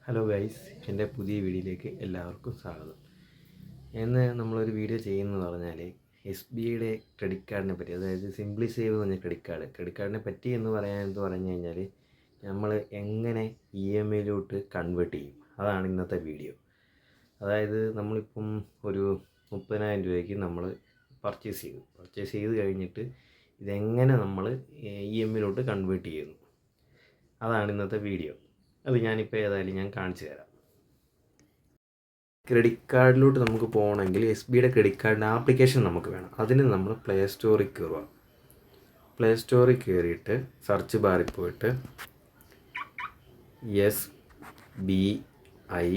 Hello guys, എൻ്റെ പുതിയ വീഡിയോയിലേക്ക് എല്ലാവർക്കും സ്വാഗതം. ഇന്ന് നമ്മളൊരു വീഡിയോ ചെയ്യുന്നതെന്ന് പറഞ്ഞാൽ SBIയുടെ ക്രെഡിറ്റ് കാർഡിനെ പറ്റി, അതായത് സിംപ്ലി സേവ് എന്ന് പറഞ്ഞ ക്രെഡിറ്റ് കാർഡിനെ പറ്റി എന്ന് പറഞ്ഞു കഴിഞ്ഞാൽ നമ്മൾ എങ്ങനെ EMIയിലോട്ട് കൺവേർട്ട് ചെയ്യും, അതാണ് ഇന്നത്തെ വീഡിയോ. അതായത് നമ്മളിപ്പം ഒരു 30,000 രൂപയ്ക്ക് നമ്മൾ പർച്ചേസ് ചെയ്ത് കഴിഞ്ഞിട്ട് ഇതെങ്ങനെ നമ്മൾ EMIയിലോട്ട് കൺവേർട്ട് ചെയ്യുന്നു, അതാണ് ഇന്നത്തെ വീഡിയോ. അത് ഞാനിപ്പോൾ ഞാൻ കാണിച്ചു തരാം. ക്രെഡിറ്റ് കാർഡിലോട്ട് നമുക്ക് പോകണമെങ്കിൽ SBIയുടെ ക്രെഡിറ്റ് കാർഡിൻ്റെ ആപ്ലിക്കേഷൻ നമുക്ക് വേണം. അതിന് നമ്മൾ പ്ലേ സ്റ്റോറിൽ കയറുക. പ്ലേ സ്റ്റോറിൽ കയറിയിട്ട് സെർച്ച് ബാറിൽ പോയിട്ട് SBI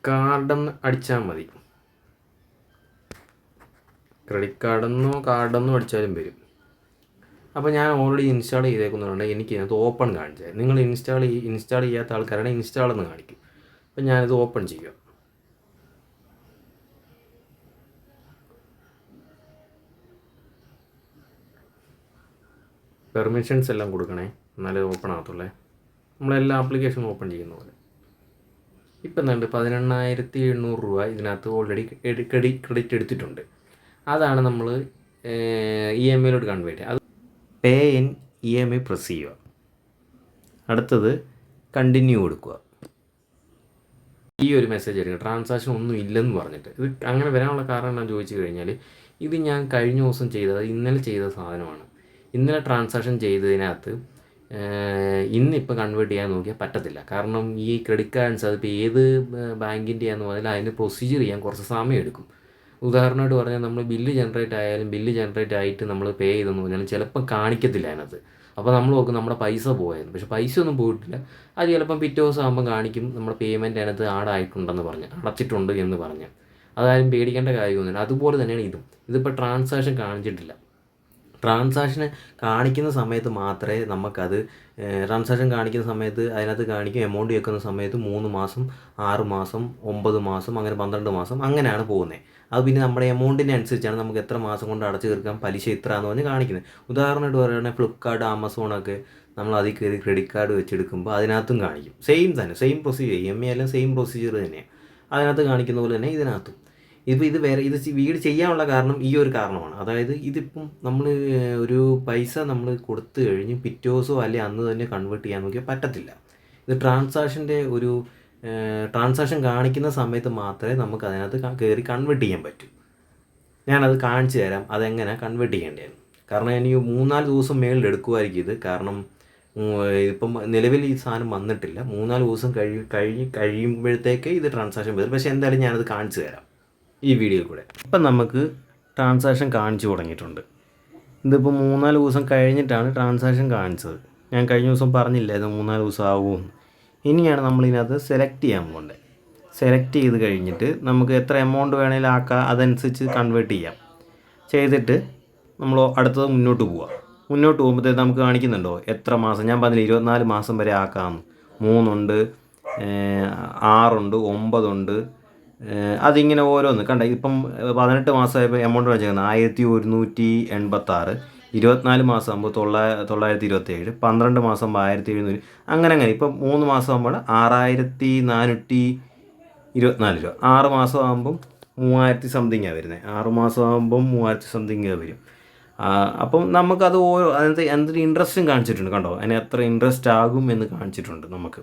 കാർഡെന്ന് അടിച്ചാൽ മതി. ക്രെഡിറ്റ് കാർഡെന്നോ അടിച്ചാലും വരും. അപ്പോൾ ഞാൻ ഓൾറെഡി ഇൻസ്റ്റാൾ ചെയ്തേക്കുന്നതുകൊണ്ട് എനിക്ക് ഇതിനകത്ത് ഓപ്പൺ കാണിച്ചത്. നിങ്ങൾ ഇൻസ്റ്റാൾ ചെയ്യാത്ത ആൾക്കാരാണെങ്കിൽ ഇൻസ്റ്റാൾ എന്ന് കാണിക്കും. അപ്പോൾ ഞാനിത് ഓപ്പൺ ചെയ്യുക. പെർമിഷൻസ് എല്ലാം കൊടുക്കണേ, എന്നാലേ ഓപ്പൺ ആകത്തുള്ളേ. നമ്മളെല്ലാ ആപ്ലിക്കേഷനും ഓപ്പൺ ചെയ്യുന്ന പോലെ. ഇപ്പം എന്തുണ്ട്, 18,700 രൂപ ഇതിനകത്ത് ഓൾറെഡി ക്രെഡിറ്റ് എടുത്തിട്ടുണ്ട്. അതാണ് നമ്മൾ EMIയിലോട്ട് കൺവേർട്ട് ചെയ്യുക. പേ ഇൻ EMI പ്രസ് ചെയ്യുക. അടുത്തത് കണ്ടിന്യൂ കൊടുക്കുക. ഈ ഒരു മെസ്സേജ് എടുക്കുക, ട്രാൻസാക്ഷൻ ഒന്നും ഇല്ലെന്ന് പറഞ്ഞിട്ട്. ഇത് അങ്ങനെ വരാനുള്ള കാരണം എന്താണെന്ന് ചോദിച്ചു കഴിഞ്ഞാൽ, ഇത് ഞാൻ കഴിഞ്ഞ ദിവസം ഇന്നലെ ചെയ്ത സാധനമാണ്. ഇന്നലെ ട്രാൻസാക്ഷൻ ചെയ്തതിനകത്ത് ഇന്നിപ്പോൾ കൺവേർട്ട് ചെയ്യാൻ നോക്കിയാൽ പറ്റത്തില്ല. കാരണം ഈ ക്രെഡിറ്റ് കാർഡ്സ് അതിപ്പോൾ ഏത് ബാങ്കിൻ്റെ ആണെന്ന് പറഞ്ഞാൽ അതിന് പ്രൊസീജിയർ ചെയ്യാൻ കുറച്ച് സമയം എടുക്കും. ഉദാഹരണമായിട്ട് പറഞ്ഞാൽ നമ്മൾ ബില്ല് ജനറേറ്റ് ആയിട്ട് നമ്മൾ പേ ചെയ്തെന്ന് പറഞ്ഞാൽ ചിലപ്പം കാണിക്കത്തില്ല അതിനകത്ത്. അപ്പോൾ നമ്മൾ നോക്കും നമ്മുടെ പൈസ പോയെന്ന്. പക്ഷേ പൈസ ഒന്നും പോയിട്ടില്ല. അത് ചിലപ്പം പിറ്റേ ദിവസം ആകുമ്പോൾ കാണിക്കും നമ്മുടെ പേയ്മെൻറ്റ് അതിനകത്ത് ആഡായിട്ടുണ്ടെന്ന് പറഞ്ഞ്, അടച്ചിട്ടുണ്ട് എന്ന് പറഞ്ഞ്. അതാരും പേടിക്കേണ്ട കാര്യമൊന്നുമില്ല. അതുപോലെ തന്നെയാണ് ഇതിപ്പോൾ ട്രാൻസാക്ഷൻ കാണിച്ചിട്ടില്ല. ട്രാൻസാക്ഷൻ കാണിക്കുന്ന സമയത്ത് മാത്രമേ നമുക്കത് ട്രാൻസാക്ഷൻ കാണിക്കുന്ന സമയത്ത് അതിനകത്ത് കാണിക്കും. എമൗണ്ട് വെക്കുന്ന സമയത്ത് 3 മാസം, 6 മാസം, 9 മാസം, അങ്ങനെ 12 മാസം അങ്ങനെയാണ് പോകുന്നത്. അത് പിന്നെ നമ്മുടെ എമൗണ്ടിനെ അനുസരിച്ചാണ് നമുക്ക് എത്ര മാസം കൊണ്ട് അടച്ചു തീർക്കാം, പലിശ ഇത്ര എന്ന് പറഞ്ഞ് കാണിക്കുന്നത്. ഉദാഹരണമായിട്ട് പറയുകയാണെങ്കിൽ ഫ്ലിപ്കാർട്ട്, ആമസോണൊക്കെ നമ്മൾ അതിൽ കയറി ക്രെഡിറ്റ് കാർഡ് വെച്ചെടുക്കുമ്പോൾ അതിനകത്തും കാണിക്കും. സെയിം പ്രൊസീജിയർ, EMI എല്ലാം സെയിം പ്രൊസീജിയർ തന്നെയാണ്. അതിനകത്ത് കാണിക്കുന്ന പോലെ തന്നെ ഇതിനകത്തും. ഇത് വീട് ചെയ്യാനുള്ള കാരണം ഈ ഒരു കാരണമാണ്. അതായത് ഇതിപ്പം നമ്മൾ ഒരു പൈസ നമ്മൾ കൊടുത്തു കഴിഞ്ഞ് പിറ്റേ ദിവസമോ അല്ലെങ്കിൽ അന്ന് തന്നെ കൺവേർട്ട് ചെയ്യാൻ നോക്കിയാൽ പറ്റത്തില്ല. ഇത് ട്രാൻസാക്ഷൻ കാണിക്കുന്ന സമയത്ത് മാത്രമേ നമുക്ക് അതിനകത്ത് കയറി കൺവേർട്ട് ചെയ്യാൻ പറ്റൂ. ഞാനത് കാണിച്ചു തരാം അതെങ്ങനെ കൺവേർട്ട് ചെയ്യേണ്ടതെന്ന്. കാരണം എനിക്ക് 3-4 ദിവസം മേളിൽ എടുക്കുമായിരിക്കും ഇത്. കാരണം ഇപ്പം നിലവിൽ ഈ സാധനം വന്നിട്ടില്ല. 3-4 ദിവസം കഴിയുമ്പോഴത്തേക്ക് ഇത് ട്രാൻസാക്ഷൻ വരും. പക്ഷേ എന്തായാലും ഞാനത് കാണിച്ചു തരാം ഈ വീഡിയോയിൽ കൂടെ. ഇപ്പം നമുക്ക് ട്രാൻസാക്ഷൻ കാണിച്ചു തുടങ്ങിയിട്ടുണ്ട്. ഇതിപ്പോൾ 3-4 ദിവസം കഴിഞ്ഞിട്ടാണ് ട്രാൻസാക്ഷൻ കാണിച്ചത്. ഞാൻ കഴിഞ്ഞ ദിവസം പറഞ്ഞില്ലായിരുന്നു 3-4 ദിവസം ആകുമെന്ന്. ഇനിയാണ് നമ്മളിതിനകത്ത് സെലക്ട് ചെയ്യാൻ പോകേണ്ടത്. സെലക്ട് ചെയ്ത് കഴിഞ്ഞിട്ട് നമുക്ക് എത്ര എമൗണ്ട് വേണമെങ്കിലും ആക്കാം, അതനുസരിച്ച് കൺവേർട്ട് ചെയ്യാം. ചെയ്തിട്ട് നമ്മൾ അടുത്തത് മുന്നോട്ട് പോകുമ്പോഴത്തേക്ക് നമുക്ക് കാണിക്കുന്നുണ്ടോ എത്ര മാസം. ഞാൻ പറഞ്ഞില്ല 24 മാസം വരെ ആക്കാമെന്ന്. 3 ഉണ്ട്, 6 ഉണ്ട്, 9 ഉണ്ട്. അതിങ്ങനെ ഓരോന്ന് കണ്ട. ഇപ്പം 18 മാസമായപ്പോൾ എമൗണ്ട് വെച്ചേക്കുന്നത് 1186. 24 മാസം ആകുമ്പോൾ 927. 12 മാസം ആകുമ്പോൾ 1700. അങ്ങനെ ഇപ്പം 3 മാസം ആകുമ്പോൾ 6424 രൂപ. 6 മാസം ആകുമ്പം 3000 സംതിങ്ങാണ് വരുന്നത്. 6 മാസം ആകുമ്പം 3000 സംതിങ് വരും. അപ്പം നമുക്കത് അതിനകത്ത് എന്തൊരു ഇൻട്രസ്റ്റും കാണിച്ചിട്ടുണ്ട്. കണ്ടോ, അതിന് എത്ര ഇൻട്രസ്റ്റ് ആകും എന്ന് കാണിച്ചിട്ടുണ്ട് നമുക്ക്.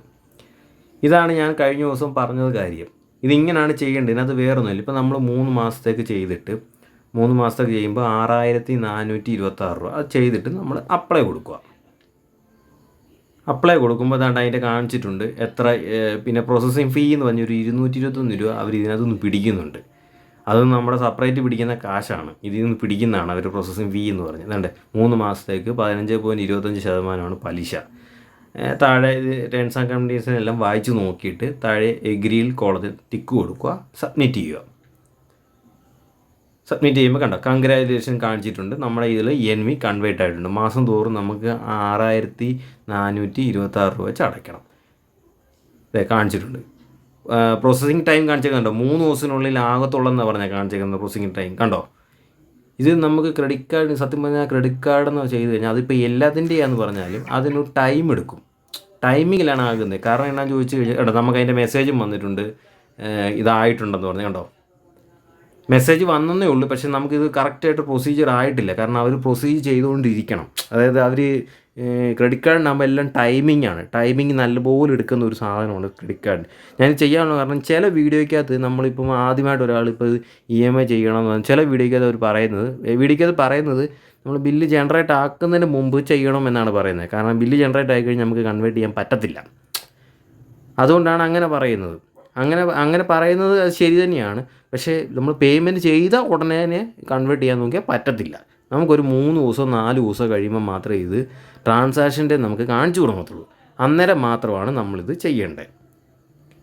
ഇതാണ് ഞാൻ കഴിഞ്ഞ ദിവസം പറഞ്ഞത് കാര്യം. ഇതിങ്ങനെയാണ് ചെയ്യേണ്ടത്. ഇതിനകത്ത് വേറൊന്നുമില്ല. ഇപ്പം നമ്മൾ 3 മാസത്തേക്ക് ചെയ്യുമ്പോൾ 6426 രൂപ അത് ചെയ്തിട്ട് നമ്മൾ അപ്ലൈ കൊടുക്കുക. അപ്ലൈ കൊടുക്കുമ്പോൾ അതിൻ്റെ കാണിച്ചിട്ടുണ്ട് എത്ര. പിന്നെ പ്രോസസ്സിങ് ഫീ എന്ന് പറഞ്ഞൊരു 221 രൂപ അവർ ഇതിനകത്തുനിന്ന് പിടിക്കുന്നുണ്ട്. അത് നമ്മുടെ സെപ്പറേറ്റ് പിടിക്കുന്ന കാശാണ്. ഇതിൽ നിന്ന് പിടിക്കുന്നതാണ് അവർ പ്രോസസ്സിങ് ഫീ എന്ന് പറഞ്ഞത്. അതുകൊണ്ട് 3 മാസത്തേക്ക് 15.25% പലിശ. താഴെ ടേൺസ് ആൻഡ് കണ്ടീഷൻ എല്ലാം വായിച്ച് നോക്കിയിട്ട് താഴെ എഗ്രിയിൽ കോളത്തിൽ ടിക്ക് കൊടുക്കുക, സബ്മിറ്റ് ചെയ്യുക. സബ്മിറ്റ് ചെയ്യുമ്പോൾ കണ്ടോ കൺഗ്രാജുലേഷൻ കാണിച്ചിട്ടുണ്ട്. നമ്മുടെ ഇതിൽ EMI കൺവേർട്ട് ആയിട്ടുണ്ട്. മാസം തോറും നമുക്ക് 6426 രൂപ വെച്ച് അടയ്ക്കണം. അതെ, കാണിച്ചിട്ടുണ്ട്. പ്രോസസ്സിങ് ടൈം കാണിച്ചേക്കുന്നുണ്ടോ, 3 ദിവസത്തിനുള്ളിൽ ആകത്തുള്ളതെന്ന് പറഞ്ഞാൽ കാണിച്ചേക്കുന്നത് പ്രോസസ്സിങ് ടൈം. കണ്ടോ, ഇത് നമുക്ക് ക്രെഡിറ്റ് കാർഡ്, സത്യം പറഞ്ഞാൽ ക്രെഡിറ്റ് കാർഡെന്ന് ചെയ്ത് കഴിഞ്ഞാൽ അതിപ്പോൾ എല്ലാത്തിൻ്റെയാന്ന് പറഞ്ഞാലും അതിനൊരു ടൈം എടുക്കും. ടൈമിങ്ങിലാണ് ആകുന്നത്. കാരണം എന്നാന്ന് ചോദിച്ചു കഴിഞ്ഞാൽ കേട്ടോ, നമുക്ക് അതിൻ്റെ മെസ്സേജും വന്നിട്ടുണ്ട്, ഇതായിട്ടുണ്ടെന്ന് പറഞ്ഞു കേട്ടോ. മെസ്സേജ് വന്നേ ഉള്ളൂ, പക്ഷെ നമുക്കിത് കറക്റ്റായിട്ട് പ്രൊസീജിയർ ആയിട്ടില്ല. കാരണം അവർ പ്രൊസീജ് ചെയ്തുകൊണ്ടിരിക്കണം. അതായത് അവർ ക്രെഡിറ്റ് കാർഡിനാകുമ്പോൾ എല്ലാം ടൈമിംഗ് ആണ്. ടൈമിംഗ് നല്ലപോലെ എടുക്കുന്ന ഒരു സാധനമാണ് ക്രെഡിറ്റ് കാർഡ്. ഞാൻ ചെയ്യാനുള്ള കാരണം ചില വീഡിയോയ്ക്കകത്ത് നമ്മളിപ്പം ആദ്യമായിട്ട് ഒരാളിപ്പോൾ EMI ചെയ്യണമെന്ന് പറഞ്ഞാൽ ചില വീഡിയോയ്ക്കകത്ത് പറയുന്നത് നമ്മൾ ബില്ല് ജനറേറ്റ് ആക്കുന്നതിന് മുമ്പ് ചെയ്യണമെന്നാണ് പറയുന്നത്. കാരണം ബില്ല് ജനറേറ്റ് ആയിക്കഴിഞ്ഞാൽ നമുക്ക് കൺവേർട്ട് ചെയ്യാൻ പറ്റത്തില്ല. അതുകൊണ്ടാണ് അങ്ങനെ പറയുന്നത്. അങ്ങനെ പറയുന്നത് അത് ശരി തന്നെയാണ്. പക്ഷേ നമ്മൾ പേയ്മെൻറ്റ് ചെയ്ത ഉടനെ തന്നെ കൺവേർട്ട് ചെയ്യാൻ നോക്കിയാൽ പറ്റത്തില്ല. നമുക്കൊരു 3 ദിവസം 4 ദിവസം കഴിയുമ്പോൾ മാത്രമേ ഇത് ട്രാൻസാക്ഷൻ്റെ നമുക്ക് കാണിച്ചു കൊടുക്കത്തുള്ളൂ. അന്നേരം മാത്രമാണ് നമ്മളിത് ചെയ്യേണ്ടത്.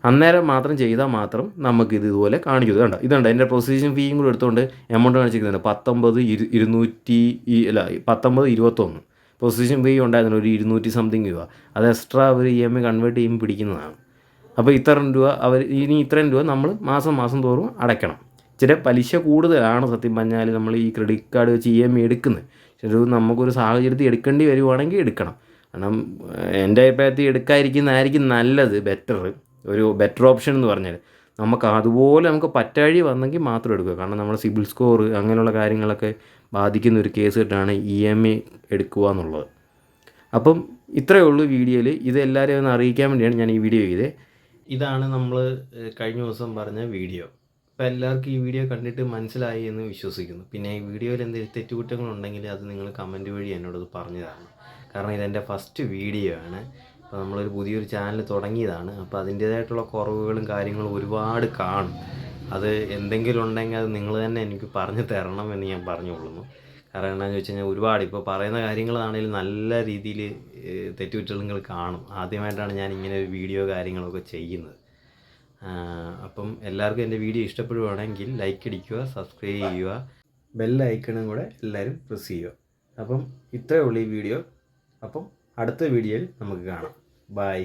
അന്നേരം മാത്രം ചെയ്താൽ മാത്രം നമുക്കിത് ഇതുപോലെ കാണിക്കും. ഇതുണ്ട് എൻ്റെ പ്രൊസീജിയർ ഫീയും കൂടെ എടുത്തുകൊണ്ട് എമൗണ്ട് കാണിച്ചിരിക്കുന്നുണ്ട് 19,221 പ്രൊസീജിയർ ഫീ ഉണ്ടായിരുന്നു, ഒരു 200 സംതിങ് രൂപ. അത് എക്സ്ട്രാ അവർ EMI കൺവേർട്ട് ചെയ്യുമ്പോൾ പിടിക്കുന്നതാണ്. അപ്പോൾ ഇത്രയും രൂപ നമ്മൾ മാസം തോറും അടയ്ക്കണം. ഇച്ചിരി പലിശ കൂടുതലാണ് സത്യം പറഞ്ഞാൽ നമ്മൾ ഈ ക്രെഡിറ്റ് കാർഡ് വെച്ച് EMI എടുക്കുന്നത്. പക്ഷേ നമുക്കൊരു സാഹചര്യത്തിൽ എടുക്കേണ്ടി വരുവാണെങ്കിൽ എടുക്കണം. കാരണം എൻ്റെ അഭിപ്രായത്തിൽ എടുക്കാതിരിക്കുന്നതായിരിക്കും നല്ലത്, ഒരു ബെറ്റർ ഓപ്ഷൻ എന്ന് പറഞ്ഞാൽ. നമുക്ക് പറ്റാഴി വന്നെങ്കിൽ മാത്രം എടുക്കുക. കാരണം നമ്മുടെ സിബിൽ സ്കോർ അങ്ങനെയുള്ള കാര്യങ്ങളൊക്കെ ബാധിക്കുന്ന ഒരു കേസ് ആയിട്ടാണ് EMI എടുക്കുക എന്നുള്ളത്. അപ്പം ഇത്രയേ ഉള്ളൂ വീഡിയോയിൽ. ഇത് എല്ലാവരെയും ഒന്ന് അറിയിക്കാൻ വേണ്ടിയാണ് ഞാൻ ഈ വീഡിയോ ചെയ്തത്. ഇതാണ് നമ്മൾ കഴിഞ്ഞ ദിവസം പറഞ്ഞ വീഡിയോ. അപ്പോൾ എല്ലാവർക്കും ഈ വീഡിയോ കണ്ടിട്ട് മനസ്സിലായി എന്ന് വിശ്വസിക്കുന്നു. പിന്നെ ഈ വീഡിയോയിൽ എന്തെങ്കിലും തെറ്റുകുറ്റങ്ങളുണ്ടെങ്കിൽ അത് നിങ്ങൾ കമൻറ്റ് വഴി എന്നോടത് പറഞ്ഞു തരണം. കാരണം ഇതെൻ്റെ ഫസ്റ്റ് വീഡിയോ ആണ്. അപ്പോൾ നമ്മളൊരു പുതിയൊരു ചാനൽ തുടങ്ങിയതാണ്. അപ്പോൾ അതിൻ്റേതായിട്ടുള്ള കുറവുകളും കാര്യങ്ങളും ഒരുപാട് കാണും. അത് എന്തെങ്കിലും ഉണ്ടെങ്കിൽ അത് നിങ്ങൾ തന്നെ എനിക്ക് പറഞ്ഞു തരണം എന്ന് ഞാൻ പറഞ്ഞുകൊള്ളുന്നു. കാരണം എന്താണെന്ന് വെച്ച് കഴിഞ്ഞാൽ ഒരുപാട് ഇപ്പോൾ പറയുന്ന കാര്യങ്ങളാണെങ്കിലും നല്ല രീതിയിൽ തെറ്റുകുറ്റങ്ങൾ കാണും. ആദ്യമായിട്ടാണ് ഞാൻ ഇങ്ങനെ ഒരു വീഡിയോ കാര്യങ്ങളൊക്കെ ചെയ്യുന്നത്. അപ്പം എല്ലാവർക്കും എൻ്റെ വീഡിയോ ഇഷ്ടപ്പെടുകയാണെങ്കിൽ ലൈക്ക് അടിക്കുക, സബ്സ്ക്രൈബ് ചെയ്യുക, ബെൽ ഐക്കണും കൂടെ എല്ലാവരും പ്രസ് ചെയ്യുക. അപ്പം ഇത്രയേ ഉള്ളൂ ഈ വീഡിയോ. അപ്പം അടുത്ത വീഡിയോയിൽ നമുക്ക് കാണാം. ബൈ.